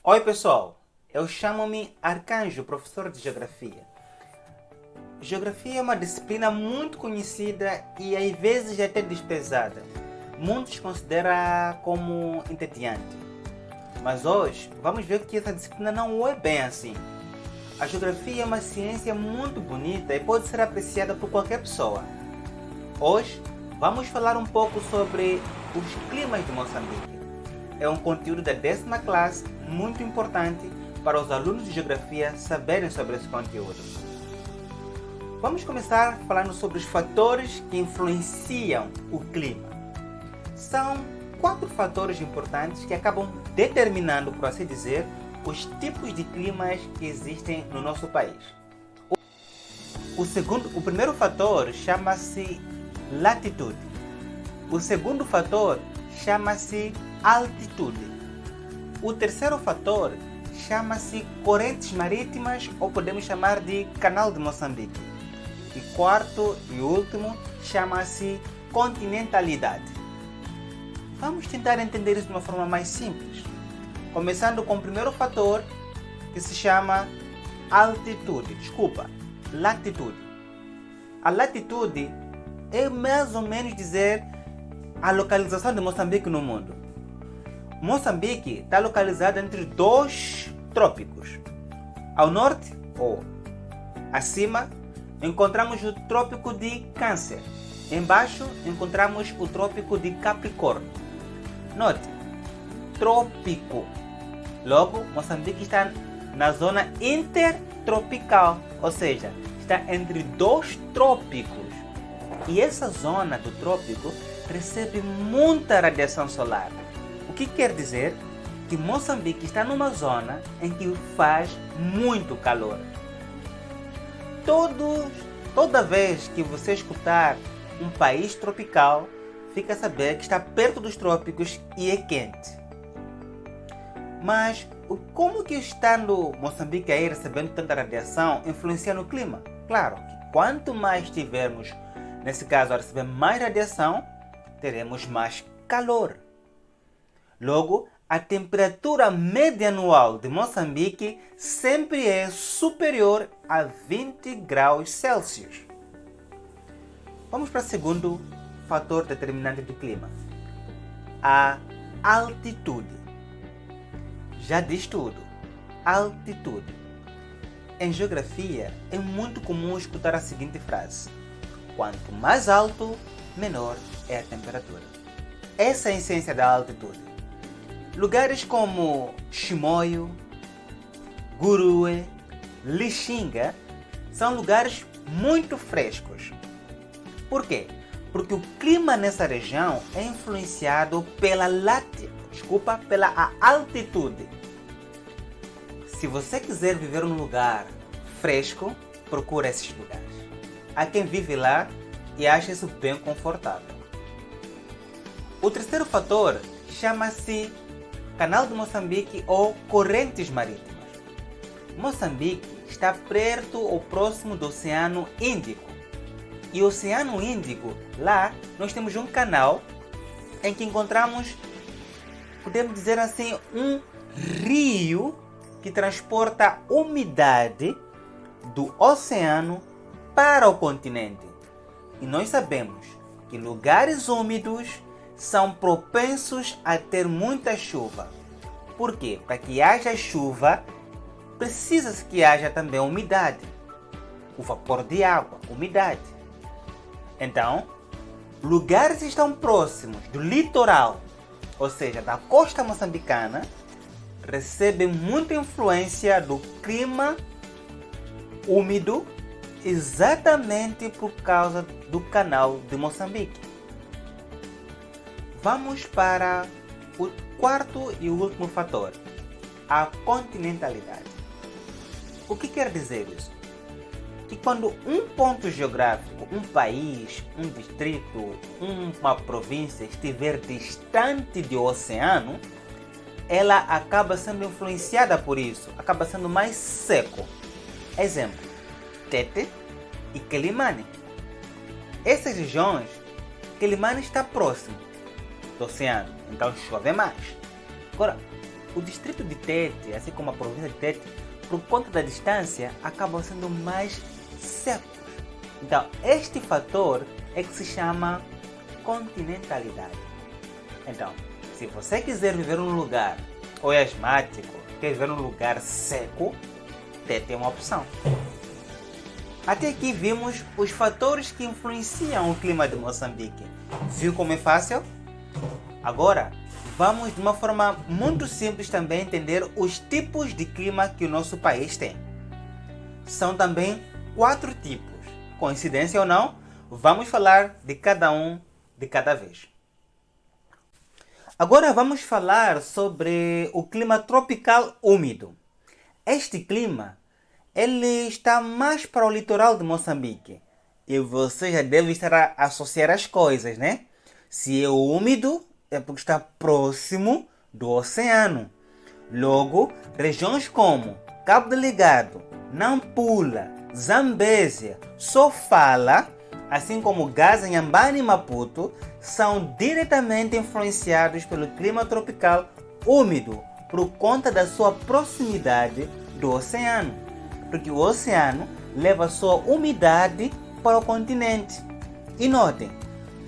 Oi pessoal, eu chamo-me Arcanjo, professor de Geografia. Geografia é uma disciplina muito conhecida e às vezes até desprezada. Muitos consideram como entediante. Mas hoje vamos ver que essa disciplina não é bem assim. A geografia é uma ciência muito bonita e pode ser apreciada por qualquer pessoa. Hoje vamos falar um pouco sobre os climas de Moçambique. É um conteúdo da 10ª classe muito importante para os alunos de geografia saberem sobre esse conteúdo. Vamos começar falando sobre os fatores que influenciam o clima. São 4 fatores importantes que acabam determinando, por assim dizer, os tipos de climas que existem no nosso país. O primeiro fator chama-se latitude. O segundo fator chama-se altitude. O terceiro fator chama-se correntes marítimas ou podemos chamar de Canal de Moçambique. E quarto e último chama-se continentalidade. Vamos tentar entender isso de uma forma mais simples. Começando com o primeiro fator que se chama latitude. A latitude é mais ou menos dizer a localização de Moçambique no mundo. Moçambique está localizado entre 2 trópicos. Ao norte, ou acima, encontramos o trópico de Câncer. Embaixo, encontramos o trópico de Capricórnio. Note, trópico. Logo, Moçambique está na zona intertropical, ou seja, está entre 2 trópicos. E essa zona do trópico recebe muita radiação solar. O que quer dizer que Moçambique está numa zona em que faz muito calor. Toda vez que você escutar um país tropical, fica a saber que está perto dos trópicos e é quente. Mas como que estando Moçambique aí recebendo tanta radiação influencia no clima? Claro que quanto mais tivermos, nesse caso, a receber mais radiação, teremos mais calor. Logo, a temperatura média anual de Moçambique sempre é superior a 20 graus Celsius. Vamos para o segundo fator determinante do clima. A altitude. Já diz tudo. Altitude. Em geografia, é muito comum escutar a seguinte frase: quanto mais alto, menor é a temperatura. Essa é a essência da altitude. Lugares como Chimoio, Gurue, Lixinga são lugares muito frescos. Por quê? Porque o clima nessa região é influenciado pela altitude. Se você quiser viver num lugar fresco, procura esses lugares. Há quem vive lá e acha isso bem confortável. O terceiro fator chama-se Canal de Moçambique ou correntes marítimas. Moçambique está perto ou próximo do Oceano Índico. E o Oceano Índico, lá nós temos um canal em que encontramos, podemos dizer assim, um rio que transporta umidade do oceano para o continente. E nós sabemos que lugares úmidos são propensos a ter muita chuva. Por quê? Para que haja chuva, precisa-se que haja também umidade. O vapor de água, umidade. Então, lugares que estão próximos do litoral, ou seja, da costa moçambicana, recebem muita influência do clima úmido, exatamente por causa do Canal de Moçambique. Vamos para o quarto e último fator, a continentalidade. O que quer dizer isso? Que quando um ponto geográfico, um país, um distrito, uma província estiver distante do oceano, ela acaba sendo influenciada por isso, acaba sendo mais seco. Exemplo, Tete e Quelimane. Essas regiões, Quelimane está próximo do oceano, então chove mais. Agora, o distrito de Tete, assim como a província de Tete, por conta da distância, acabam sendo mais secos. Então, este fator é que se chama continentalidade. Então, se você quiser viver num lugar ou é asmático, quer viver num lugar seco, Tete é uma opção. Até aqui vimos os fatores que influenciam o clima de Moçambique. Viu como é fácil? Agora, vamos de uma forma muito simples também entender os tipos de clima que o nosso país tem. São também 4 tipos. Coincidência ou não, vamos falar de cada um de cada vez. Agora vamos falar sobre o clima tropical úmido. Este clima ele está mais para o litoral de Moçambique. E você já deve estar a associar as coisas, né? Se é úmido, é porque está próximo do oceano. Logo, regiões como Cabo Delgado, Nampula, Zambésia, Sofala, assim como Gaza, Inhambane e Maputo, são diretamente influenciados pelo clima tropical úmido por conta da sua proximidade do oceano. Porque o oceano leva sua umidade para o continente. E notem,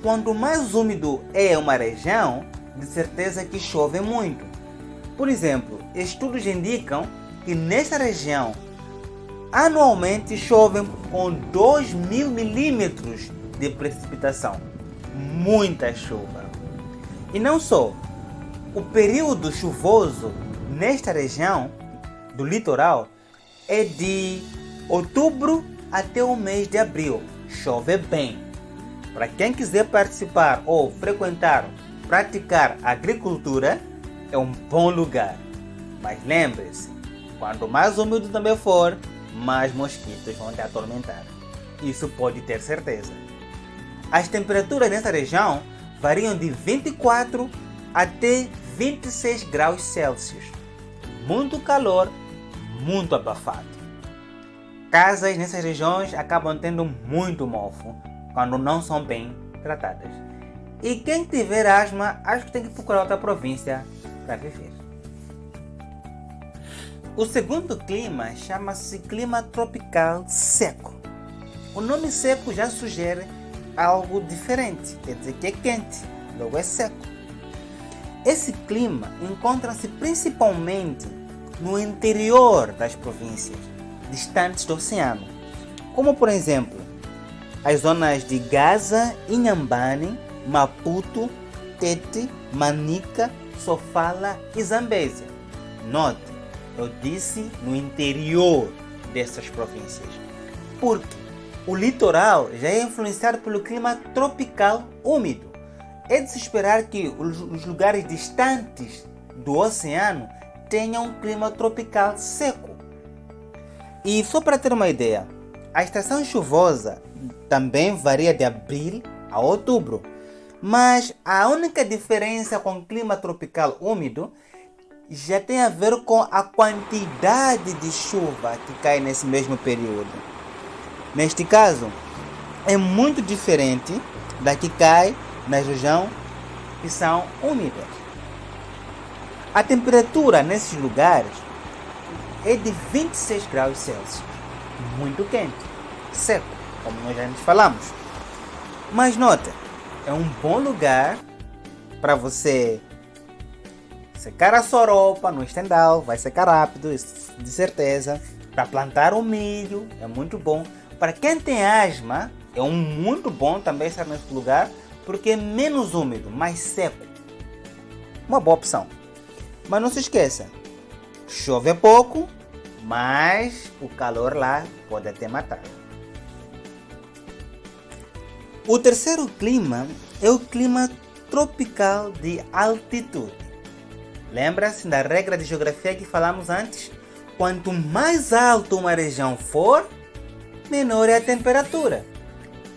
quanto mais úmido é uma região, de certeza que chove muito. Por exemplo, estudos indicam que nessa região, anualmente chovem com 2.000 milímetros de precipitação. Muita chuva. E não só, o período chuvoso nesta região do litoral é de outubro até o mês de abril. Chove bem. Para quem quiser participar ou frequentar, praticar agricultura, é um bom lugar. Mas lembre-se, quanto mais úmido também for, mais mosquitos vão te atormentar. Isso pode ter certeza. As temperaturas nessa região variam de 24 até 26 graus Celsius. Muito calor, muito abafado. Casas nessas regiões acabam tendo muito mofo quando não são bem tratadas. E quem tiver asma, acho que tem que procurar outra província para viver. O segundo clima chama-se clima tropical seco. O nome seco já sugere algo diferente, quer dizer que é quente, logo é seco. Esse clima encontra-se principalmente no interior das províncias, distantes do oceano, como por exemplo, as zonas de Gaza, Inhambane, Maputo, Tete, Manica, Sofala e Zambésia. Note, eu disse no interior dessas províncias, porque o litoral já é influenciado pelo clima tropical úmido. É de se esperar que os lugares distantes do oceano tenham um clima tropical seco. E só para ter uma ideia, a estação chuvosa também varia de abril a outubro. Mas a única diferença com o clima tropical úmido já tem a ver com a quantidade de chuva que cai nesse mesmo período. Neste caso, é muito diferente da que cai na região que são úmidas. A temperatura nesses lugares é de 26 graus Celsius, muito quente, seco, como nós já falamos. Mas nota, é um bom lugar para você secar a sua roupa no estendal, vai secar rápido, de certeza. Para plantar o milho, é muito bom. Para quem tem asma, é muito bom também estar nesse lugar, porque é menos úmido, mais seco. Uma boa opção. Mas não se esqueça, chove pouco, mas o calor lá pode até matar. O terceiro clima é o clima tropical de altitude. Lembra-se da regra de geografia que falamos antes? Quanto mais alto uma região for, menor é a temperatura.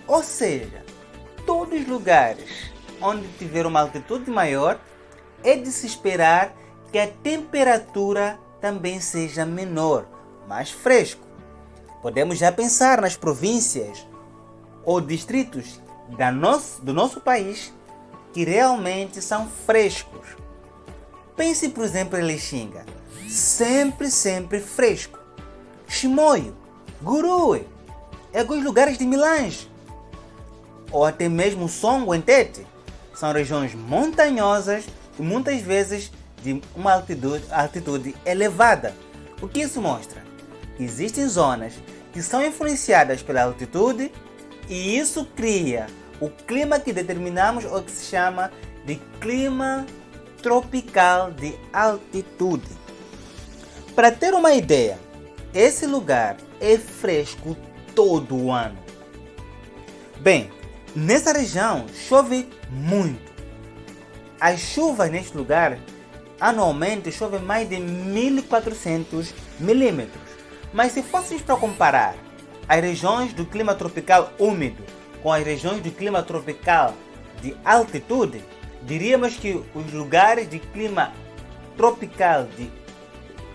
Ou seja, todos os lugares onde tiver uma altitude maior, é de se esperar que a temperatura também seja menor, mais fresco. Podemos já pensar nas províncias ou distritos do nosso país que realmente são frescos. Pense, por exemplo, em Lixinga, sempre fresco. Chimoio, Gurue, em alguns lugares de Milange, ou até mesmo Songo em Tete, são regiões montanhosas e muitas vezes de uma altitude elevada. O que isso mostra? Que existem zonas que são influenciadas pela altitude e isso cria o clima que determinamos ou que se chama de clima tropical de altitude. Para ter uma ideia, esse lugar é fresco todo o ano. Bem, nessa região chove muito. As chuvas neste lugar anualmente chovem mais de 1400 milímetros. Mas se fôssemos para comparar as regiões do clima tropical úmido com as regiões do clima tropical de altitude, diríamos que os lugares de clima tropical de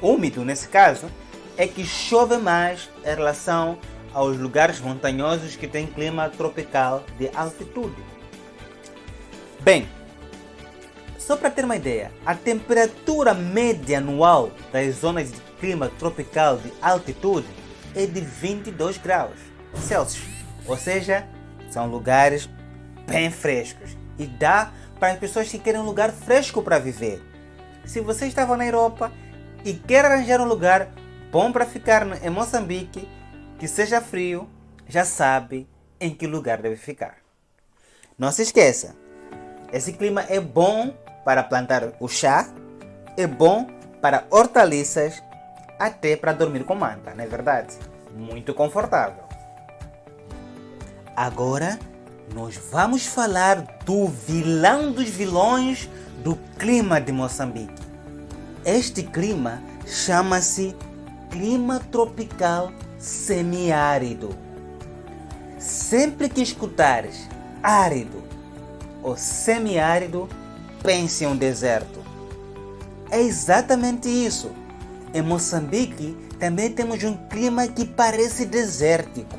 úmido, nesse caso, é que chove mais em relação aos lugares montanhosos que têm clima tropical de altitude. Bem, só para ter uma ideia, a temperatura média anual das zonas de clima tropical de altitude é de 22 graus Celsius, ou seja, são lugares bem frescos e dá para as pessoas que querem um lugar fresco para viver. Se você estava na Europa e quer arranjar um lugar bom para ficar em Moçambique, que seja frio, já sabe em que lugar deve ficar. Não se esqueça, esse clima é bom para plantar o chá, é bom para hortaliças, até para dormir com manta, não é verdade? Muito confortável. Agora, nós vamos falar do vilão dos vilões do clima de Moçambique. Este clima chama-se clima tropical semiárido. Sempre que escutares árido ou semiárido, pense em um deserto. É exatamente isso. Em Moçambique também temos um clima que parece desértico.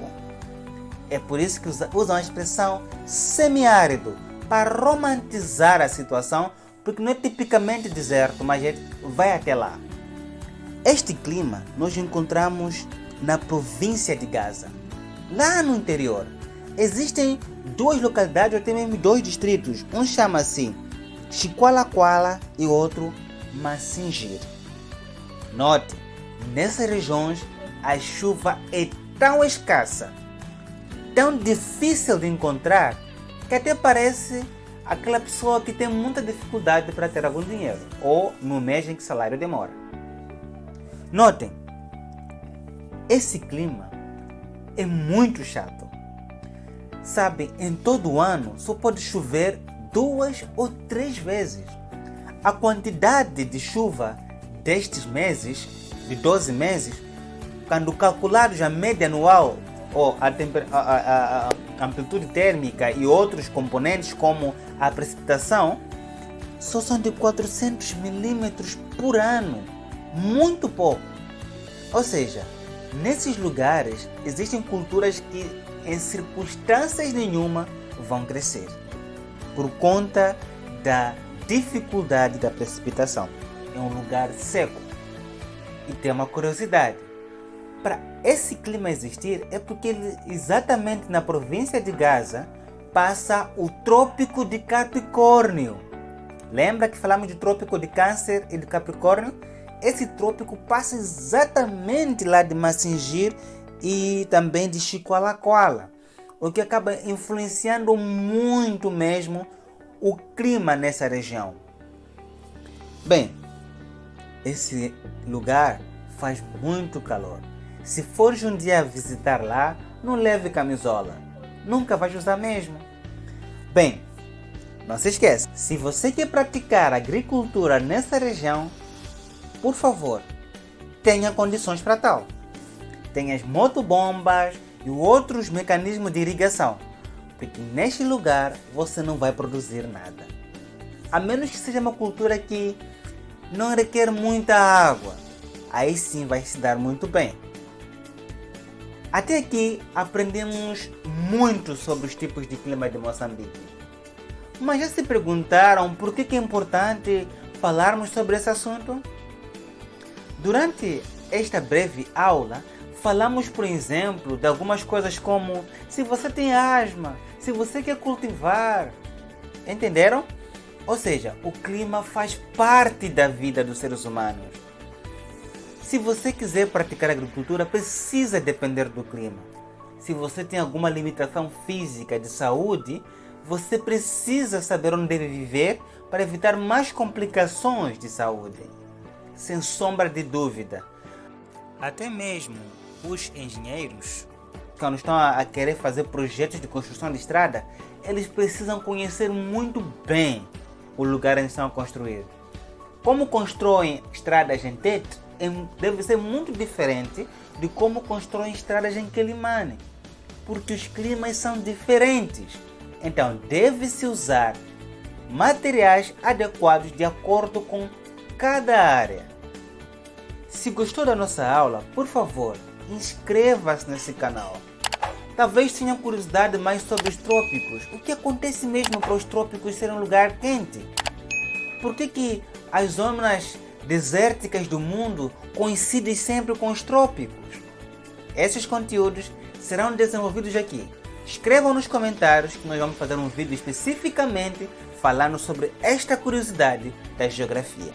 É por isso que usam a expressão semiárido para romantizar a situação, porque não é tipicamente deserto, mas vai até lá. Este clima nós encontramos na província de Gaza. Lá no interior existem duas localidades, ou até mesmo dois distritos. Um chama-se Chiqualaquala e outro Massinjir. Note, nessas regiões a chuva é tão escassa, tão difícil de encontrar, que até parece aquela pessoa que tem muita dificuldade para ter algum dinheiro, ou no mês em que o salário demora. Notem, esse clima é muito chato. Sabe, em todo o ano só pode chover 2 ou 3 vezes. A quantidade de chuva destes meses, de 12 meses, quando calculados a média anual, ou a amplitude térmica e outros componentes como a precipitação, só são de 400 milímetros por ano. Muito pouco. Ou seja, nesses lugares existem culturas que em circunstâncias nenhuma vão crescer, por conta da dificuldade da precipitação. É um lugar seco. E tem uma curiosidade. Para esse clima existir é porque exatamente na província de Gaza passa o Trópico de Capricórnio. Lembra que falamos de Trópico de Câncer e de Capricórnio? Esse trópico passa exatamente lá de Massinjir e também de Chiqualaquala, o que acaba influenciando muito mesmo o clima nessa região. Bem, esse lugar faz muito calor. Se fores um dia visitar lá, não leve camisola. Nunca vais usar mesmo. Bem, não se esqueça, se você quer praticar agricultura nessa região, por favor, tenha condições para tal. Tenha as motobombas e outros mecanismos de irrigação, porque neste lugar você não vai produzir nada. A menos que seja uma cultura que não requer muita água, aí sim vai se dar muito bem. Até aqui aprendemos muito sobre os tipos de clima de Moçambique. Mas já se perguntaram por que é importante falarmos sobre esse assunto? Durante esta breve aula, falamos, por exemplo, de algumas coisas como se você tem asma, se você quer cultivar. Entenderam? Ou seja, o clima faz parte da vida dos seres humanos. Se você quiser praticar agricultura, precisa depender do clima. Se você tem alguma limitação física de saúde, você precisa saber onde deve viver para evitar mais complicações de saúde. Sem sombra de dúvida. Até mesmo os engenheiros, quando estão a querer fazer projetos de construção de estrada, eles precisam conhecer muito bem o lugar onde estão a construir. Como constroem estradas em Tete, deve ser muito diferente de como constroem estradas em Quelimane, porque os climas são diferentes. Então, deve-se usar materiais adequados de acordo com cada área. Se gostou da nossa aula, por favor, inscreva-se nesse canal. Talvez tenha curiosidade mais sobre os trópicos. O que acontece mesmo para os trópicos serem um lugar quente? Por que as zonas desérticas do mundo coincidem sempre com os trópicos? Esses conteúdos serão desenvolvidos aqui. Escrevam nos comentários que nós vamos fazer um vídeo especificamente falando sobre esta curiosidade da geografia.